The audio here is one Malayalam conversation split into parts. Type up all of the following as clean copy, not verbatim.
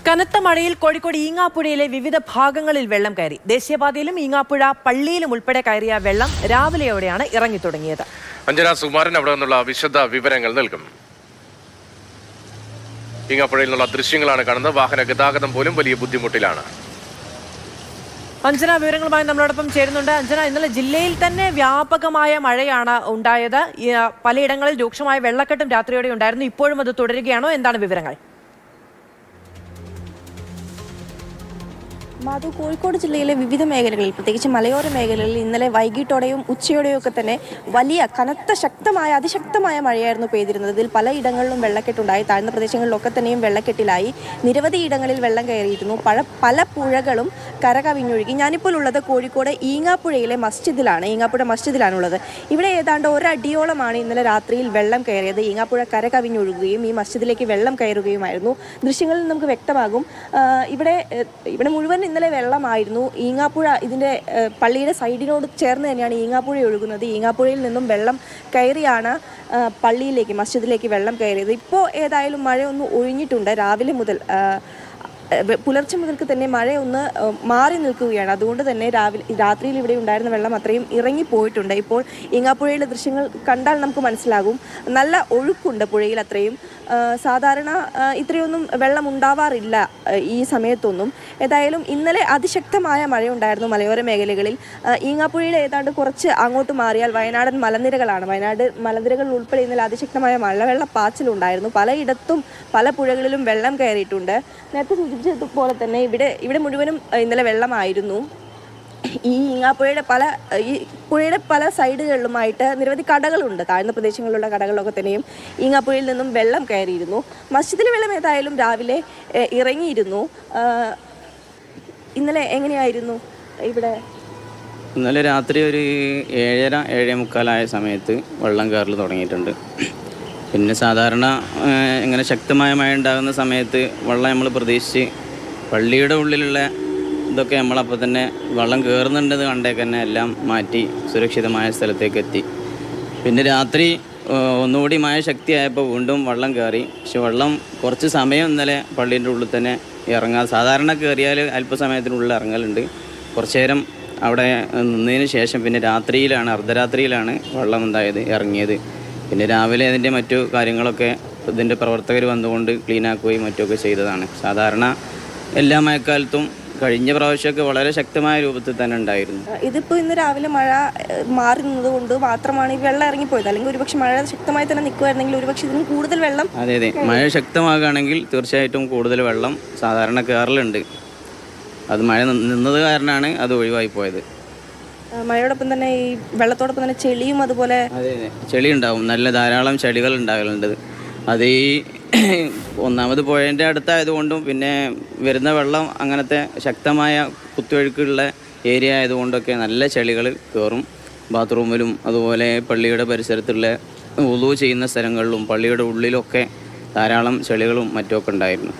കനത്ത മഴയിൽ കോഴിക്കോട് ഈങ്ങാപ്പുഴയിലെ വിവിധ ഭാഗങ്ങളിൽ വെള്ളം കയറി. ദേശീയപാതയിലും ഈങ്ങാപ്പുഴ പള്ളിയിലും ഉൾപ്പെടെ കയറിയ വെള്ളം രാവിലെയോടെയാണ് ഇറങ്ങി തുടങ്ങിയത്. അഞ്ജന സുമാരൻ അവിടെ നിന്നുള്ള വിശദ വിവരങ്ങൾ നൽകും. ഈങ്ങാപ്പുഴയിൽ നിന്നുള്ള ദൃശ്യങ്ങളാണ് കാണുന്നത്. വാഹന ഗതാഗതം പോലും വലിയ ബുദ്ധിമുട്ടിലാണ്. അഞ്ജന വിവരങ്ങളുമായി നമ്മളോടൊപ്പം ചേരുന്നുണ്ട്. അഞ്ജന, ഇന്നലെ ജില്ലയിൽ തന്നെ വ്യാപകമായ മഴയാണ് ഉണ്ടായത്. പലയിടങ്ങളിൽ രൂക്ഷമായ വെള്ളക്കെട്ടും രാത്രിയോടെ ഉണ്ടായിരുന്നു. ഇപ്പോഴും അത് തുടരുകയാണോ? എന്താണ് വിവരങ്ങൾ? മാധു, കോഴിക്കോട് ജില്ലയിലെ വിവിധ മേഖലകളിൽ, പ്രത്യേകിച്ച് മലയോര മേഖലകളിൽ ഇന്നലെ വൈകിട്ടോടെയും ഉച്ചയോടെയും ഒക്കെ തന്നെ വലിയ അതിശക്തമായ മഴയായിരുന്നു പെയ്തിരുന്നത്. ഇതിൽ പലയിടങ്ങളിലും വെള്ളക്കെട്ടുണ്ടായി. താഴ്ന്ന പ്രദേശങ്ങളിലൊക്കെ തന്നെയും വെള്ളക്കെട്ടിലായി. നിരവധി ഇടങ്ങളിൽ വെള്ളം കയറിയിരുന്നു. പല പുഴകളും കരകവിഞ്ഞൊഴുകി. ഞാനിപ്പോൾ ഉള്ളത് കോഴിക്കോട് ഈങ്ങാപ്പുഴയിലെ ഈങ്ങാപ്പുഴ മസ്ജിദിലാണുള്ളത്. ഇവിടെ ഏതാണ്ട് ഒരടിയോളമാണ് ഇന്നലെ രാത്രിയിൽ വെള്ളം കയറിയത്. ഈങ്ങാപ്പുഴ കരകവിഞ്ഞൊഴുകുകയും ഈ മസ്ജിദിലേക്ക് വെള്ളം കയറുകയുമായിരുന്നു. ദൃശ്യങ്ങളിൽ നമുക്ക് വ്യക്തമാകും. ഇവിടെ മുഴുവൻ ഇന്നലെ വെള്ളമായിരുന്നു. ഈങ്ങാപ്പുഴ ഇതിൻ്റെ പള്ളിയുടെ സൈഡിനോട് ചേർന്ന് തന്നെയാണ് ഈങ്ങാപ്പുഴ ഒഴുകുന്നത്. ഈങ്ങാപ്പുഴയിൽ നിന്നും വെള്ളം കയറിയാണ് മസ്ജിദിലേക്ക് വെള്ളം കയറിയത്. ഇപ്പോൾ ഏതായാലും മഴയൊന്ന് ഒഴിഞ്ഞിട്ടുണ്ട്. രാവിലെ മുതൽ പുലർച്ചെ മുതൽക്ക് തന്നെ മഴയൊന്ന് മാറി നിൽക്കുകയാണ്. അതുകൊണ്ട് തന്നെ രാത്രിയിൽ ഇവിടെ ഉണ്ടായിരുന്ന വെള്ളം അത്രയും ഇറങ്ങിപ്പോയിട്ടുണ്ട്. ഇപ്പോൾ ഈങ്ങാപ്പുഴയിലെ ദൃശ്യങ്ങൾ കണ്ടാൽ നമുക്ക് മനസ്സിലാകും. നല്ല ഒഴുക്കുണ്ട് പുഴയിൽ. അത്രയും സാധാരണ ഇത്രയൊന്നും വെള്ളം ഉണ്ടാവാറില്ല ഈ സമയത്തൊന്നും. ഏതായാലും ഇന്നലെ അതിശക്തമായ മഴയുണ്ടായിരുന്നു മലയോര മേഖലകളിൽ. ഈങ്ങാപ്പുഴയിൽ ഏതാണ്ട് കുറച്ച് അങ്ങോട്ട് മാറിയാൽ വയനാടൻ മലനിരകളിൽ ഉൾപ്പെടെ ഇന്നലെ അതിശക്തമായ മഴവെള്ളപ്പാച്ചിലുണ്ടായിരുന്നു. പലയിടത്തും പല പുഴകളിലും വെള്ളം കയറിയിട്ടുണ്ട്. നേരത്തെ സൂചിപ്പിച്ചതുപോലെ തന്നെ ഇവിടെ മുഴുവനും ഇന്നലെ വെള്ളമായിരുന്നു. ഈ പുഴയുടെ പല സൈഡുകളിലുമായിട്ട് നിരവധി കടകളുണ്ട്. താഴ്ന്ന പ്രദേശങ്ങളിലുള്ള കടകളിലൊക്കെ തന്നെയും ഈങ്ങാപ്പുഴയിൽ നിന്നും വെള്ളം കയറിയിരുന്നു. മസ്ജിദിലെ വെള്ളം ഏതായാലും രാവിലെ ഇറങ്ങിയിരുന്നു. ഇന്നലെ എങ്ങനെയായിരുന്നു ഇവിടെ? ഇന്നലെ രാത്രി ഒരു 7:30-7:45 സമയത്ത് വെള്ളം കയറൽ തുടങ്ങിയിട്ടുണ്ട്. പിന്നെ സാധാരണ ഇങ്ങനെ ശക്തമായ മഴ ഉണ്ടാകുന്ന സമയത്ത് വെള്ളം നമ്മൾ പ്രതീക്ഷിച്ച് പള്ളിയുടെ ഉള്ളിലുള്ള ഇതൊക്കെ നമ്മളപ്പോൾ തന്നെ വെള്ളം കയറുന്നുണ്ടെന്ന് കണ്ടേക്ക് തന്നെ എല്ലാം മാറ്റി സുരക്ഷിതമായ സ്ഥലത്തേക്ക് എത്തി. പിന്നെ രാത്രി ഒന്നുകൂടി മഴ ശക്തിയായപ്പോൾ വീണ്ടും വെള്ളം കയറി. പക്ഷെ വെള്ളം കുറച്ച് സമയം ഇന്നലെ പള്ളീൻ്റെ ഉള്ളിൽ തന്നെ സാധാരണ കയറിയാൽ അല്പസമയത്തിനുള്ളിൽ ഇറങ്ങലുണ്ട്. കുറച്ച് നേരം അവിടെ നിന്നതിന് ശേഷം പിന്നെ അർദ്ധരാത്രിയിലാണ് വെള്ളം ഇറങ്ങിയത്. പിന്നെ രാവിലെ അതിൻ്റെ മറ്റു കാര്യങ്ങളൊക്കെ ഇതിൻ്റെ പ്രവർത്തകർ വന്നുകൊണ്ട് ക്ലീനാക്കുകയും മറ്റുമൊക്കെ ചെയ്തതാണ്. സാധാരണ എല്ലാ മഴക്കാലത്തും കഴിഞ്ഞ പ്രാവശ്യമൊക്കെ വളരെ ശക്തമായ രൂപത്തിൽ തന്നെ ഉണ്ടായിരുന്നു. ഇതിപ്പോൾ ഇന്ന് രാവിലെ മഴ മാറി നിന്നതുകൊണ്ട് മാത്രമാണ് ഈ വെള്ളം ഇറങ്ങിപ്പോയത്. അല്ലെങ്കിൽ ഒരുപക്ഷെ മഴ ശക്തമായി തന്നെ നിൽക്കുമായിരുന്നെങ്കിൽ ഒരുപക്ഷെ ഇതിന് കൂടുതൽ വെള്ളം. അതെ, മഴ ശക്തമാകുകയാണെങ്കിൽ തീർച്ചയായിട്ടും കൂടുതൽ വെള്ളം സാധാരണ കയറലുണ്ട്. അത് മഴ നിന്നത് കാരണമാണ് അത് ഒഴിവായി പോയത്. മഴയോടൊപ്പം തന്നെ ഈ വെള്ളത്തോടൊപ്പം തന്നെ ചെളിയും അതുപോലെ. അതെ, ചെളി ഉണ്ടാവും. ധാരാളം ചെടികൾ ഉണ്ടാകലുണ്ട്. അത് ഈ ഒന്നാമത് പുഴേൻ്റെ അടുത്തായതുകൊണ്ടും പിന്നെ വരുന്ന വെള്ളം അങ്ങനത്തെ ശക്തമായ കുത്തൊഴുക്കുള്ള ഏരിയ ആയതുകൊണ്ടൊക്കെ നല്ല ചെളികൾ കയറും. ബാത്റൂമിലും അതുപോലെ പള്ളിയുടെ പരിസരത്തുള്ള വുളു ചെയ്യുന്ന സ്ഥലങ്ങളിലും പള്ളിയുടെ ഉള്ളിലൊക്കെ ധാരാളം ചെളികളും മറ്റുമൊക്കെ ഉണ്ടായിരുന്നു.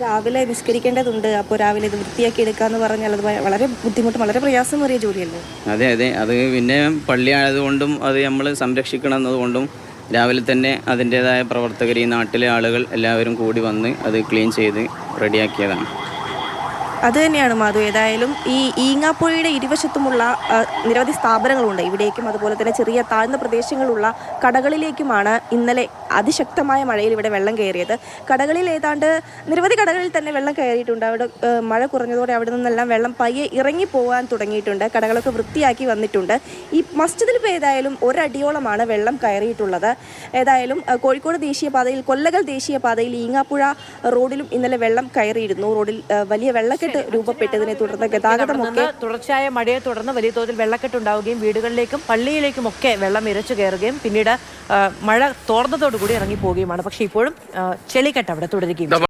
രാവിലെ നിസ്കരിക്കേണ്ടതുണ്ട്. അപ്പോൾ രാവിലെ ഇത് വൃത്തിയാക്കി എടുക്കാന്ന് പറഞ്ഞാൽ അത് വളരെ ബുദ്ധിമുട്ടും വളരെ പ്രയാസമേറിയ ജോലിയല്ലേ? അതെ, അത് പിന്നെ പള്ളി ആയതുകൊണ്ടും അത് നമ്മൾ സംരക്ഷിക്കണം എന്നതുകൊണ്ടും രാവിലെ തന്നെ അതിൻ്റേതായ പ്രവർത്തകർ, ഈ നാട്ടിലെ ആളുകൾ എല്ലാവരും കൂടി വന്ന് അത് ക്ലീൻ ചെയ്ത് റെഡിയാക്കിയതാണ്. അത് തന്നെയാണ് മാധു. ഏതായാലും ഈ ഈങ്ങാപ്പുഴയുടെ ഇരുവശത്തുമുള്ള നിരവധി സ്ഥാപനങ്ങളുണ്ട്. ഇവിടേക്കും അതുപോലെ തന്നെ ചെറിയ താഴ്ന്ന പ്രദേശങ്ങളുള്ള കടകളിലേക്കുമാണ് ഇന്നലെ അതിശക്തമായ മഴയിൽ ഇവിടെ വെള്ളം കയറിയത്. നിരവധി കടകളിൽ തന്നെ വെള്ളം കയറിയിട്ടുണ്ട്. അവിടെ മഴ കുറഞ്ഞതോടെ അവിടെ നിന്നെല്ലാം വെള്ളം പയ്യെ ഇറങ്ങിപ്പോകാൻ തുടങ്ങിയിട്ടുണ്ട്. കടകളൊക്കെ വൃത്തിയാക്കി വന്നിട്ടുണ്ട്. ഈ മസ്ജിദിൽ ഇപ്പോൾ ഏതായാലും ഒരടിയോളമാണ് വെള്ളം കയറിയിട്ടുള്ളത്. ഏതായാലും കോഴിക്കോട് ദേശീയപാതയിൽ, കൊല്ലകൽ ദേശീയപാതയിൽ ഈങ്ങാപ്പുഴ റോഡിലും ഇന്നലെ വെള്ളം കയറിയിരുന്നു. റോഡിൽ വലിയ വെള്ളക്കെട്ട് രൂപപ്പെട്ടതിനെ തുടർന്ന് ഗതാഗതമൊക്കെ തുടർച്ചയായ മഴയെ തുടർന്ന് വലിയ തോതിൽ വെള്ളക്കെട്ടുണ്ടാവുകയും വീടുകളിലേക്കും പള്ളിയിലേക്കും ഒക്കെ വെള്ളം ഇരച്ചു കയറുകയും പിന്നീട് മഴ തോർന്നതോടുകൂടി ഇറങ്ങിപ്പോവുകയുമാണ്. പക്ഷേ ഇപ്പോഴും ചെളിക്കെട്ട് അവിടെ തുടരുകയും